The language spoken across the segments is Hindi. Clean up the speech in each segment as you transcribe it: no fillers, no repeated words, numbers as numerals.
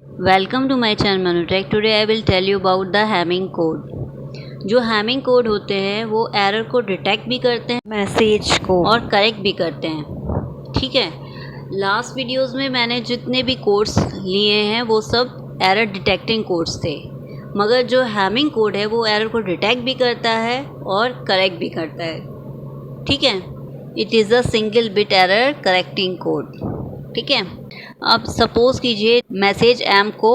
Welcome to my channel Manutech. Today I will tell you about the Hamming code. जो हैमिंग कोड होते हैं वो एरर को डिटेक्ट भी करते हैं, मैसेज को, और करेक्ट भी करते हैं। ठीक है, लास्ट वीडियोस में मैंने जितने भी कोड्स लिए हैं वो सब एरर डिटेक्टिंग कोड्स थे, मगर जो हैमिंग कोड है वो एरर को डिटेक्ट भी करता है और करेक्ट भी करता है। ठीक है, it is a single bit error correcting code. ठीक है, अब सपोज़ कीजिए मैसेज एम को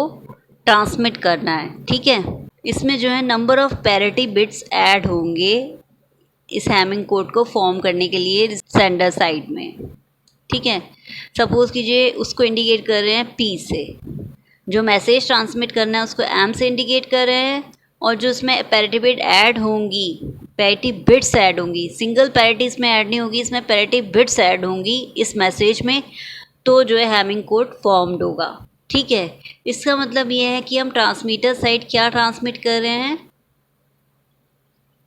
ट्रांसमिट करना है। ठीक है, इसमें जो है number of parity bits add होंगे इस हैमिंग कोड को फॉर्म करने के लिए सेंडर साइड में। ठीक है, सपोज़ कीजिए उसको इंडिकेट कर रहे हैं पी से, जो मैसेज ट्रांसमिट करना है उसको एम से इंडिकेट कर रहे हैं, और जो इसमें पैरिटी बिट ऐड होंगी, पैरिटी बिट्स ऐड होंगी, सिंगल पैरिटी इसमें ऐड नहीं होगी, इसमें पैरिटी बिट्स ऐड होंगी इस मैसेज में, तो जो है हैमिंग कोड फॉर्म्ड होगा। ठीक है, इसका मतलब ये है कि हम ट्रांसमीटर साइड क्या ट्रांसमिट कर रहे हैं,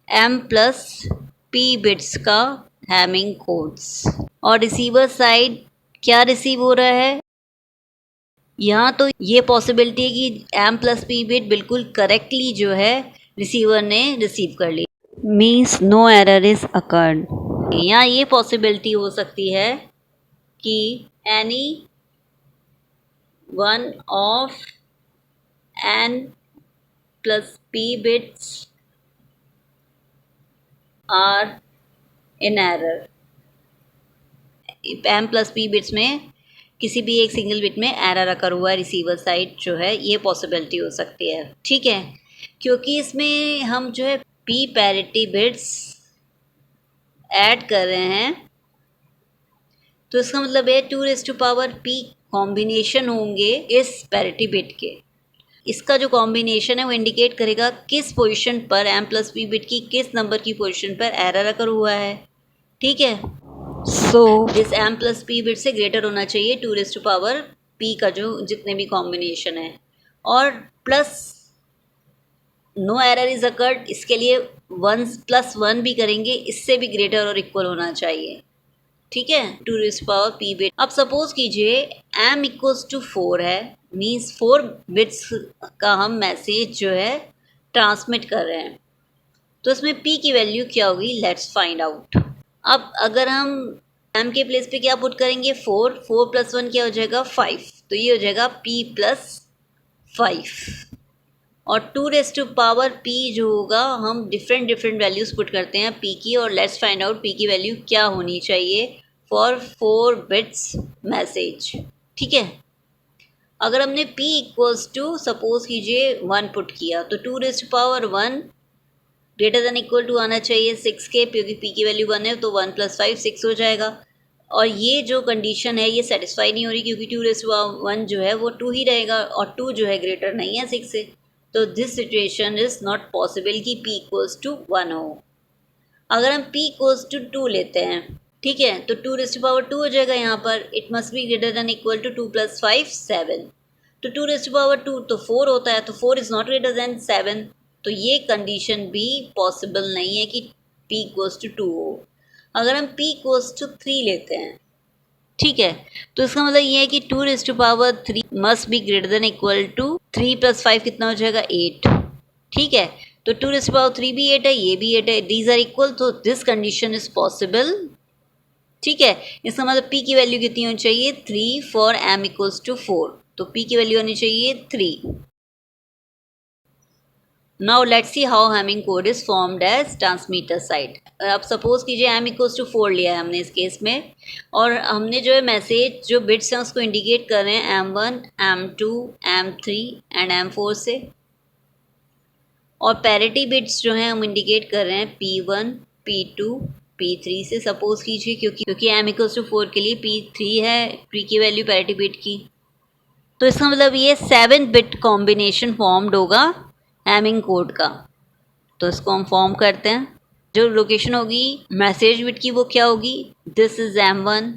एम प्लस पी बिट्स का हैमिंग कोड्स, और रिसीवर साइड क्या रिसीव हो रहा है। यहाँ तो ये पॉसिबिलिटी है कि एम प्लस पी बिट बिल्कुल करेक्टली जो है रिसीवर ने रिसीव कर ली, means no error is occurred. यहाँ ये पॉसिबिलिटी हो सकती है कि any one of N plus P bits are in error. M plus P bits में किसी भी एक सिंगल बिट में एरर अकर हुआ है रिसीवर साइड जो है, ये पॉसिबिलिटी हो सकती है। ठीक है, क्योंकि इसमें हम जो है पी पैरिटी बिट्स ऐड कर रहे हैं, तो इसका मतलब है 2⁻p कॉम्बिनेशन होंगे इस पैरिटी बिट के। इसका जो कॉम्बिनेशन है वो इंडिकेट करेगा किस पोजीशन पर एम प्लस पी बिट की किस नंबर की पोजीशन पर एरर अकर हुआ है। ठीक है, so this M plus P bit से ग्रेटर होना चाहिए 2⁻p का जो जितने भी कॉम्बिनेशन है, और plus no error is occurred, इसके लिए 1+1 भी करेंगे, इससे भी ग्रेटर और इक्वल होना चाहिए। ठीक है, 2⁻p बिट। अब सपोज कीजिए m इक्वल्स टू 4 है, मीन्स 4 बिट्स का हम मैसेज जो है ट्रांसमिट कर रहे हैं, तो इसमें p की वैल्यू क्या होगी, लेट्स फाइंड आउट। अब अगर हम m के प्लेस पे क्या पुट करेंगे, 4 + 1 क्या हो जाएगा, 5, तो ये हो जाएगा p + 5। और 2⁻p जो होगा, हम डिफरेंट वैल्यूज़ पुट करते हैं p की, और लेट्स फाइंड आउट p की वैल्यू क्या होनी चाहिए फॉर 4 बिट्स मैसेज। ठीक है, अगर हमने p इक्वल्स टू सपोज कीजिए 1 पुट किया, तो 2⁻1 ग्रेटर देन इक्वल टू आना चाहिए 6 के, क्योंकि p की वैल्यू 1 है, तो 1 + 5 6 हो जाएगा। और ये जो कंडीशन है ये सेटिस्फाई नहीं हो रही, क्योंकि 2⁻1 जो है वो 2 ही रहेगा, और 2 जो है ग्रेटर नहीं है 6 से, तो this situation is not possible कि p इक्वल्स टू 1 हो। अगर हम p इक्वल्स टू 2 लेते हैं, ठीक है, तो 2⁻2 हो जाएगा यहाँ पर, it must be greater than equal to 2 + 5 7, तो 2⁻2 तो 4 होता है, तो 4 इज़ नॉट ग्रेटर देन 7, तो ये कंडीशन भी पॉसिबल नहीं है कि p इक्वल्स टू 2 हो। अगर हम p इक्वल्स टू 3 लेते हैं, ठीक है, तो इसका मतलब ये है कि 2⁻3 must be greater than equal to 3 + 5 कितना हो जाएगा, 8। ठीक है, तो 2⁻3 भी 8 है, ये भी 8 है, दीज आर इक्वल, तो दिस कंडीशन इज पॉसिबल। ठीक है, इसका मतलब p की वैल्यू कितनी होनी चाहिए, 3 फॉर m इक्वल्स टू 4, तो p की वैल्यू होनी चाहिए 3। Now let's see how Hamming code is formed as transmitter side. अब सपोज कीजिए m इक्वल्स टू 4 लिया है हमने इस केस में, और हमने जो है मैसेज जो बिट्स हैं उसको इंडिकेट कर रहे हैं m1 m2 m3 and m4 से, और पैरिटी बिट्स जो हैं हम इंडिकेट कर रहे हैं p1 p2 p3 से, सपोज कीजिए, क्योंकि m इक्वल्स टू 4 के लिए p3 है, p की वैल्यू पैरिटी बिट की, तो इसका मतलब ये 7 बिट कॉम्बिनेशन फॉर्म्ड होगा हैमिंग कोड का। तो इसको हम फॉर्म करते हैं। जो लोकेशन होगी मैसेज बिट की वो क्या होगी, this is m1,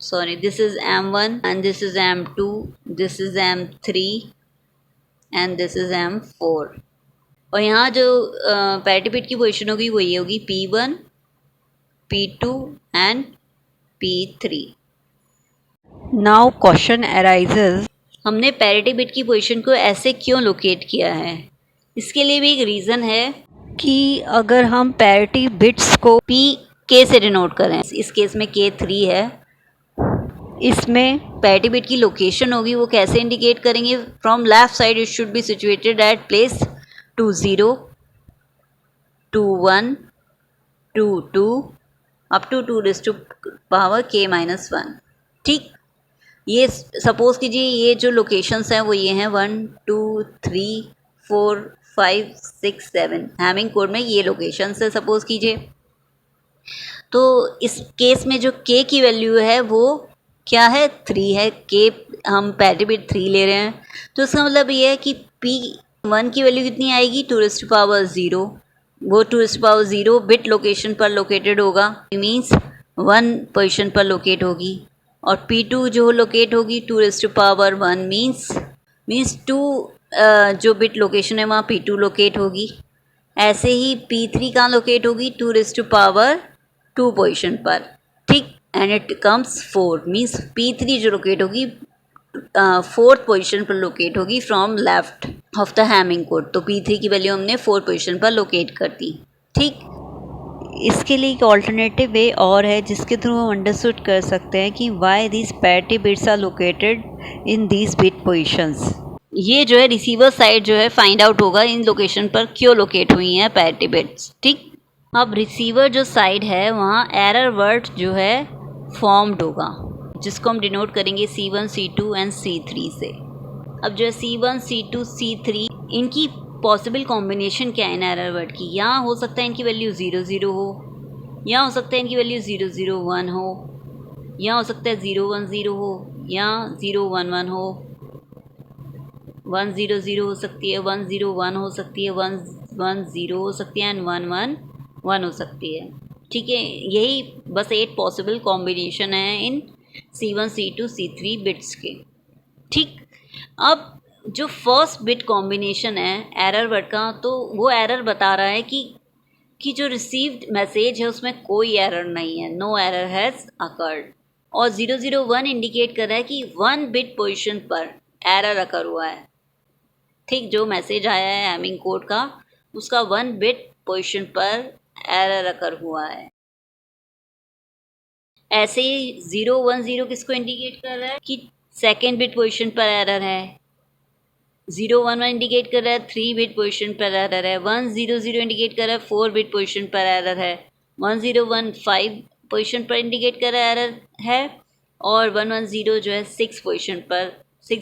sorry this is m1 and this is m2, this is m3 and this is m4, और यहाँ जो पैरिटी बिट की पोजीशन होगी वो ये होगी p1 p2 and p3। Now question arises, हमने पैरिटी बिट की पोजीशन को ऐसे क्यों लोकेट किया है? इसके लिए भी एक रीज़न है कि अगर हम पैरिटी बिट्स को PK से डिनोट करें, इस केस में K3 है, इसमें पैरिटी बिट की लोकेशन होगी, वो कैसे इंडिकेट करेंगे? From left side it should be situated at place 20, 21, 22 up to 2⁻K-1। ठीक, ये सपोज कीजिए ये जो लोकेशंस हैं वो ये हैं 1 2 3 4 5 6 7, हैमिंग कोड में ये लोकेशंस है सपोज कीजिए। तो इस केस में जो K की वैल्यू है वो क्या है? 3 है। K हम पैरिटी बिट 3 ले रहे हैं, तो इसका मतलब ये है कि P1 की वैल्यू कितनी आएगी? 2⁻0। वो 2⁻0 बिट लोकेशन पर लोकेटेड होगा, मीन्स 1 पोजीशन पर लोकेट होगी। और P2 जो लोकेट होगी 2⁻1 मीन्स 2 जो बिट लोकेशन है वहाँ P2 लोकेट होगी। ऐसे ही P3 कहाँ लोकेट होगी? 2⁻2 पोजीशन पर। ठीक, and it comes 4 means P3 जो लोकेट होगी 4th पोजीशन पर लोकेट होगी from left of the Hamming code. तो P3 की वैल्यू हमने 4th पोजीशन पर लोकेट कर दी। ठीक, इसके लिए एक ऑल्टरनेटिव वे और है जिसके थ्रू हम अंडरस्टूड कर सकते हैं कि why this parity bits are located in these bit positions. ये जो है रिसीवर साइड जो है फाइंड आउट होगा इन लोकेशन पर क्यों लोकेट हुई हैं पैरिटी बिट्स। ठीक, अब रिसीवर जो साइड है वहाँ एरर वर्ड जो है फॉर्म्ड होगा, जिसको हम डिनोट करेंगे C1 C2 एंड C3 से। अब जो है C1 C2 C3 इनकी पॉसिबल कॉम्बिनेशन क्या है इन एरर वर्ड की? यहाँ हो सकता है इनकी वैल्यू 0 0 हो, यहाँ हो सकता है इनकी वैल्यू 0 0 1 हो, यहाँ हो सकता है 0 1 0 हो, यहाँ 0 1 1 हो, 1 0 0 हो सकती है, 1 0 1 हो सकती है, 1 1 0 हो सकती है एंड 1 1 1 हो सकती है। ठीक है, यही बस 8 पॉसिबल कॉम्बिनेशन है इन C1 C2 C3 बिट्स के। ठीक, अब जो फर्स्ट बिट कॉम्बिनेशन है एरर वर्ड का, तो वो एरर बता रहा है कि जो रिसीव्ड मैसेज है उसमें कोई एरर नहीं है, नो एरर हैज़ अकर्ड। और 001 इंडिकेट कर रहा है कि 1 बिट पोजीशन पर एरर अकर हुआ है। ठीक, जो मैसेज आया है हैमिंग कोड का उसका 1 बिट पोजीशन पर एरर अकर हुआ है। ऐसे ही 010 किसको इंडिकेट कर रहा है? कि सेकेंड बिट पोजीशन पर एरर है। 011 इंडिकेट कर रहा है 3 बिट पोजीशन पर एरर है। 100 इंडिकेट कर रहा है 4 बिट पोजीशन पर एरर है। 1015 पोजीशन पर इंडिकेट कर रहा है एरर है। और 110 जो है 6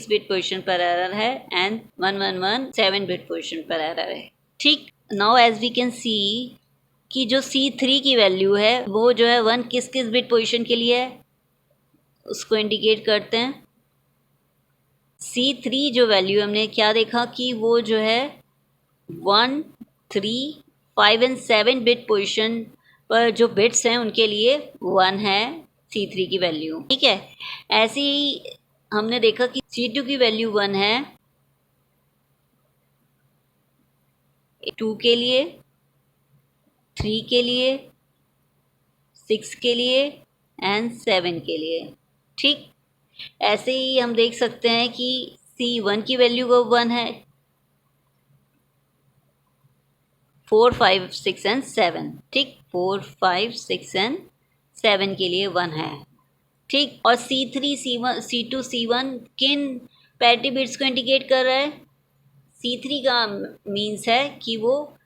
बिट पोजीशन पर एरर है एंड 111 7 बिट पोजीशन पर एरर है। ठीक, now as we can see कि जो C3 की वैल्यू है वो जो है 1 किस किस बिट पोजीशन के लिए है उसको इंडिकेट करते हैं। C3 जो वैल्यू हमने क्या देखा कि वो जो है 1 3 5 एंड 7 बिट पोजीशन पर जो बिट्स हैं उनके लिए 1 है C3 की वैल्यू। ठीक है, ऐसे ही हमने देखा कि C2 की वैल्यू 1 है 2 के लिए, 3 के लिए, 6 के लिए एंड 7 के लिए। ठीक, ऐसे ही हम देख सकते हैं कि C1 की वैल्यू को 1 है 4 5 6 एंड 7। ठीक, 4 5 6 एंड 7 के लिए 1 है। ठीक, और C3 C1 C2 C1 किन पैरिटी बिट्स को इंडिकेट कर रहा है? C3 का मीन्स है कि वो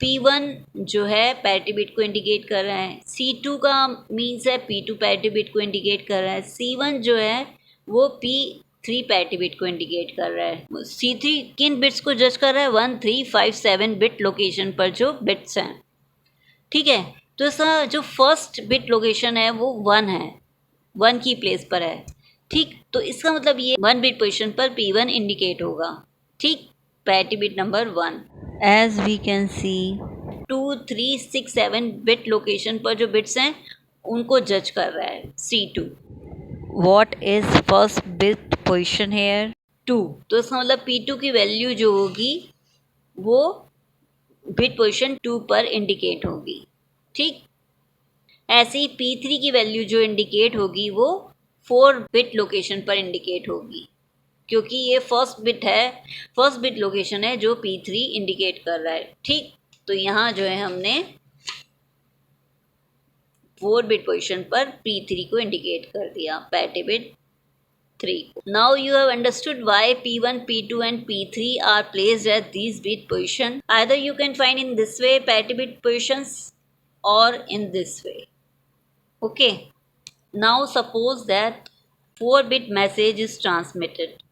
P1 जो है पैरिटी बिट को इंडिकेट कर रहा है। C2 का मीन्स है P2 पैरिटी बिट को इंडिकेट कर रहा है। C1 जो है वो P3 पैरिटी बिट को इंडिकेट कर रहा है। C3 किन बिट्स को जज कर रहा है? 1 3 5 7 बिट लोकेशन पर जो बिट्स हैं। ठीक है, तो इसका जो फर्स्ट बिट लोकेशन है वो 1 है, 1 की प्लेस पर है। ठीक, तो इसका मतलब ये 1 बिट पोजीशन पर P1 इंडिकेट होगा। ठीक, parity bit number 1। As we can see 2 3 6 7 bit location पर जो बिट्स हैं उनको जज कर रहा है C2। What is first bit position here? 2। तो इसका मतलब P2 की वैल्यू जो होगी वो बिट पोजिशन 2 पर इंडिकेट होगी। ठीक, ऐसे ही P3 की वैल्यू जो इंडिकेट होगी वो 4 बिट लोकेशन पर इंडिकेट होगी। क्योंकि ये फर्स्ट बिट है, फर्स्ट बिट लोकेशन है जो P3 इंडिकेट कर रहा है। ठीक, तो यहाँ जो है हमने 4 बिट पोजीशन पर P3 को इंडिकेट कर दिया, parity bit 3. Now you have understood why P1, P2 and P3 are placed at these bit position. Either you can find in this way parity bit positions or in this way. Okay. Now suppose that 4-bit message is transmitted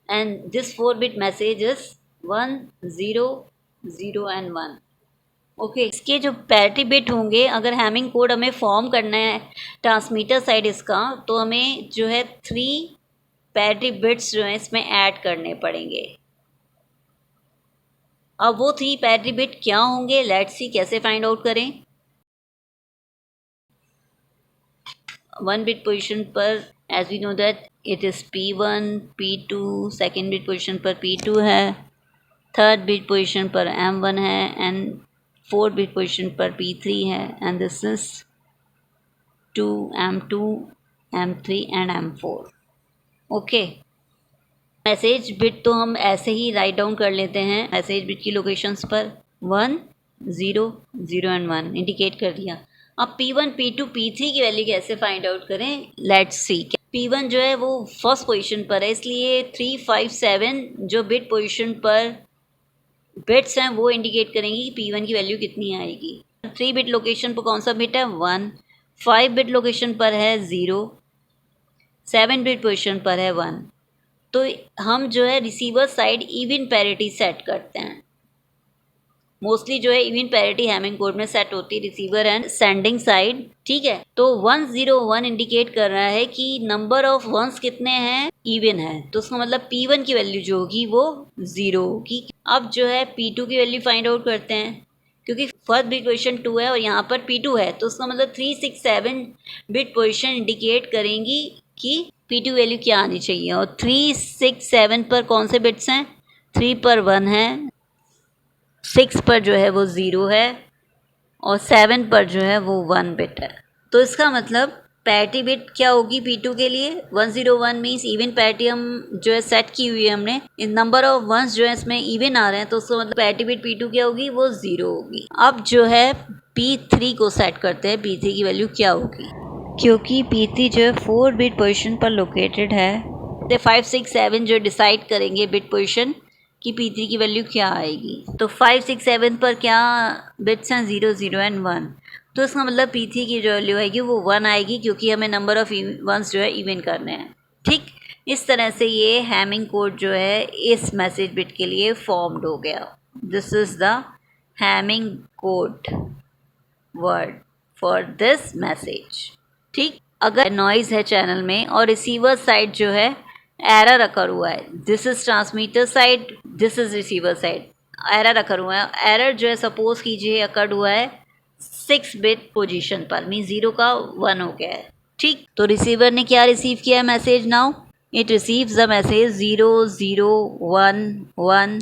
and this 4-bit message is 1, 0, 0 and 1. Okay इसके जो पैरिटी बिट होंगे, अगर हैमिंग कोड हमें फॉर्म करना है ट्रांसमीटर साइड इसका, तो हमें जो है 3 पैरिटी बिट्स जो हैं इसमें ऐड करने पड़ेंगे। अब वो 3 पैरिटी बिट क्या होंगे, लेट्स सी कैसे फाइंड आउट करें। 1 बिट पोजीशन पर as we know that it is P1, P2, second bit position पर P2 है, थर्ड बिट पोजीशन पर M1 है एंड 4 बिट पोजीशन पर P3 है and this is 2, M2, M3 and M4। Okay message bit तो हम ऐसे ही राइट डाउन कर लेते हैं, मैसेज बिट की लोकेशंस पर 1, 0, 0 एंड 1 इंडिकेट कर दिया। अब P1, P2, P3 की वैल्यू कैसे फाइंड आउट करें, लेट्स सी। P1 जो है वो फर्स्ट पोजीशन पर है, इसलिए 3, 5, 7 जो बिट पोजीशन पर बिट्स हैं वो इंडिकेट करेंगी कि P1 की वैल्यू कितनी आएगी। 3 बिट लोकेशन पर कौन सा बिट है, 1, 5 बिट लोकेशन पर है 0, 7 बिट पोजीशन पर है 1। तो हम जो है receiver side even parity set करते हैं। मोस्टली जो है इवन पैरिटी हैमिंग कोड में सेट होती है रिसीवर एंड सेंडिंग साइड। ठीक है, तो 101 इंडिकेट कर रहा है कि नंबर ऑफ वंस कितने हैं, इवन है, तो उसका मतलब P1 की वैल्यू जो होगी वो 0 होगी। अब जो है P2 की वैल्यू फाइंड आउट करते हैं, क्योंकि फर्स्ट बिट पोजीशन 2 है और यहाँ पर P2 है, तो उसका मतलब 3, 6, 7 बिट पोजीशन इंडिकेट करेंगी कि P2 वैल्यू क्या आनी चाहिए। और 3, 6, 7 पर कौन से बिट्स हैं, 3 पर 1 है, 6 पर जो है वो 0 है और 7 पर जो है वो 1 बिट है। तो इसका मतलब पैरिटी बिट क्या होगी P2 के लिए, 101 मीन्स इवन पैरिटी हम जो है सेट की हुई है हमने, इन नंबर ऑफ वंस जो है इसमें इवन आ रहे हैं, तो उसका मतलब पैरिटी बिट P2 क्या होगी, वो 0 होगी। अब जो है P3 को सेट करते हैं, P3 की वैल्यू क्या होगी, क्योंकि P3 जो है 4 बिट पोजीशन पर लोकेटेड है, तो 5, 6, 7 जो डिसाइड करेंगे बिट पोजीशन कि P3 की वैल्यू क्या आएगी। तो 5, 6, 7 पर क्या बिट्स हैं, 0, 0 एंड 1, तो इसका मतलब P3 की जो वैल्यू आएगी वो 1 आएगी, क्योंकि हमें नंबर ऑफ वंस जो है इवन करने हैं। ठीक, इस तरह से ये हैमिंग कोड जो है इस मैसेज बिट के लिए फॉर्म्ड हो गया। This is the Hamming code word for this message. ठीक, अगर नॉइज़ है चैनल में और रिसीवर साइड जो है एरर अकर हुआ है, this is transmitter side, this is receiver side, error अकर हुआ है, एरर जो है सपोज कीजिए अकर हुआ है 6 बिट पोजीशन पर, मीन 0 का 1 हो गया है। ठीक, तो रिसीवर ने क्या रिसीव किया है message, now it receives the message 0, 0, 1, 1,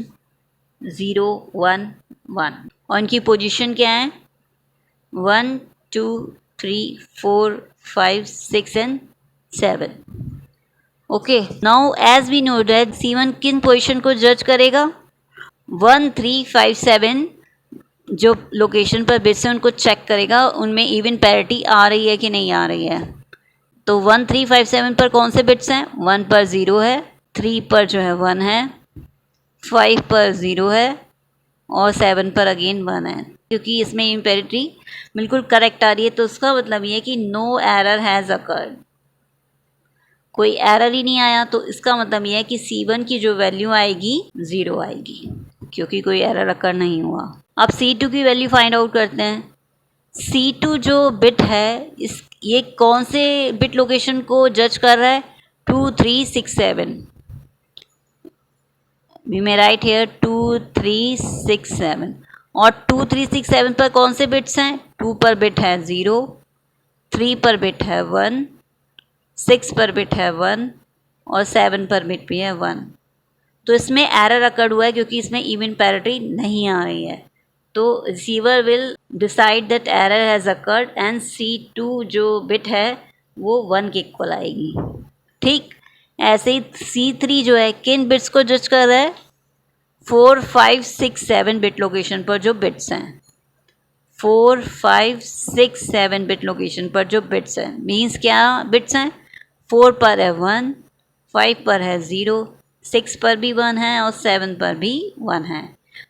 0, 1, 1 और इनकी पोजीशन क्या है, 1, 2, 3, 4, 5, 6 and 7। Okay, now as we know that C1 किन पोजीशन को जज करेगा, 1, 3, 5, 7 जो लोकेशन पर बिट्स हैं उनको चेक करेगा, उनमें इवन पैरिटी आ रही है कि नहीं आ रही है। तो 1, 3, 5, 7 पर कौन से बिट्स हैं, 1 पर 0 है, 3 पर जो है 1 है, 5 पर 0 है और 7 पर अगेन 1 है। क्योंकि इसमें इवन पैरिटी बिल्कुल करेक्ट आ रही है, तो उसका मतलब ये है कि नो एरर हैज़ अकर्ड, कोई एरर ही नहीं आया, तो इसका मतलब ये है कि C1 की जो वैल्यू आएगी 0 आएगी, क्योंकि कोई एरर अकर नहीं हुआ। अब C2 की वैल्यू फाइंड आउट करते हैं। C2 जो बिट है इस ये कौन से बिट लोकेशन को जज कर रहा है, 2, 3, 6, 7, वी मे राइट हेयर 2, 3, 6, 7 और 2, 3, 6, 7 पर कौन से बिट्स हैं, 2 पर बिट है 0, 3 पर बिट है 1, 6 पर बिट है 1 और 7 पर बिट भी है 1। तो इसमें एरर अकर्ड हुआ है क्योंकि इसमें इवन पैरिटी नहीं आ रही है, तो receiver will decide that error has occurred and C2 जो बिट है वो 1 के इक्वल आएगी। ठीक, ऐसे ही C3 जो है किन बिट्स को जज कर रहा है, 4, 5, 6, 7 बिट लोकेशन पर जो बिट्स हैं, 4, 5, 6, 7 बिट लोकेशन पर जो बिट्स हैं, मीन्स क्या बिट्स हैं, 4 पर है 1, 5 पर है 0, 6 पर भी 1 है और 7 पर भी 1 है।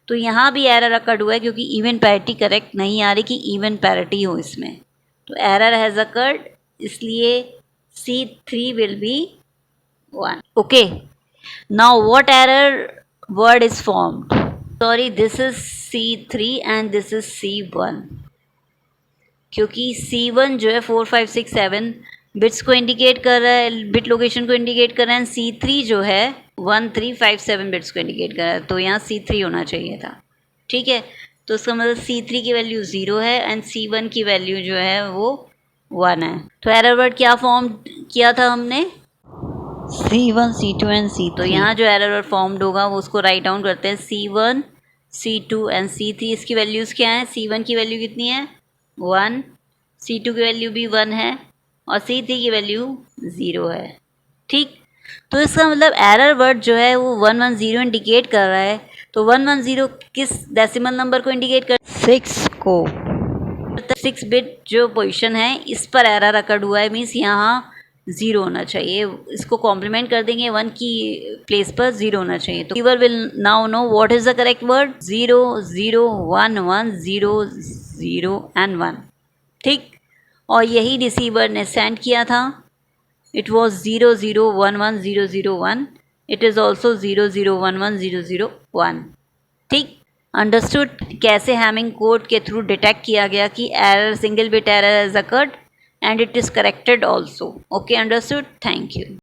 तो यहाँ भी एरर अकर्ड हुआ है क्योंकि इवन पैरिटी करेक्ट नहीं आ रही कि इवन पैरिटी हो इसमें, तो एरर हैज़ अकर्ड, इसलिए C3 will be 1. Okay, now what error word is formed? Sorry, this is C3 and this is C1. क्योंकि C1 जो है 4, 5, 6, 7 बिट्स को इंडिकेट कर रहा है, बिट लोकेशन को इंडिकेट कर रहा है, C3 जो है 1, 3, 5, 7 बिट्स को इंडिकेट कर रहा है, तो यहाँ C3 होना चाहिए था। ठीक है, तो इसका मतलब C3 की वैल्यू 0 है एंड C1 की वैल्यू जो है वो 1 है। तो एरर वर्ड क्या फॉर्म किया था हमने, C1, C2 एंड C3। तो यहाँ जो एरर वर्ड फॉर्म्ड होगा वो उसको राइट डाउन करते हैं, C1, C2 एंड C3। इसकी वैल्यूज़ क्या हैं, C1 की वैल्यू कितनी है 1, C2 की वैल्यू भी 1 है और C3 की वैल्यू 0 है। ठीक, तो इसका मतलब एरर वर्ड जो है वो 110 इंडिकेट कर रहा है। तो 110 किस डेसिमल नंबर को इंडिकेट कर, 6 को, 6 बिट जो पोजीशन है इस पर एरर अकर्ड हुआ है, मीन्स यहाँ 0 होना चाहिए, इसको कॉम्प्लीमेंट कर देंगे 1 की प्लेस पर 0 होना चाहिए। तो receiver will now know what is the correct word, 0, 0, 1, 1, 0, 0 and 1। ठीक, और यही रिसीवर ने सेंड किया था, it was 0, 0, 1, 1, 0, 0, 1, it is also 0, 0, 1, 1, 0, 0, 1। ठीक, अंडरस्टूड कैसे हैमिंग कोड के थ्रू डिटेक्ट किया गया कि error, single bit error has occurred and it is corrected also. Okay, understood? Thank you.